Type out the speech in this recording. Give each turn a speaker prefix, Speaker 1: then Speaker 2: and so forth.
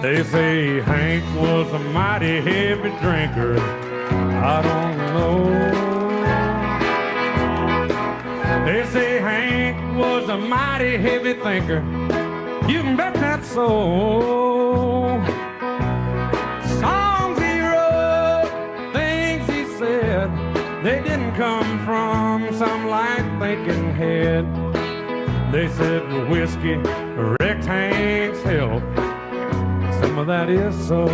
Speaker 1: They say Hank was a mighty heavy drinker. I don't know. They say Hank was a mighty heavy thinker. You can bet that's so. Songs he wrote, things he said, they didn't come from some light thinking head. They said whiskey wrecked Hank's health. Some of that is so.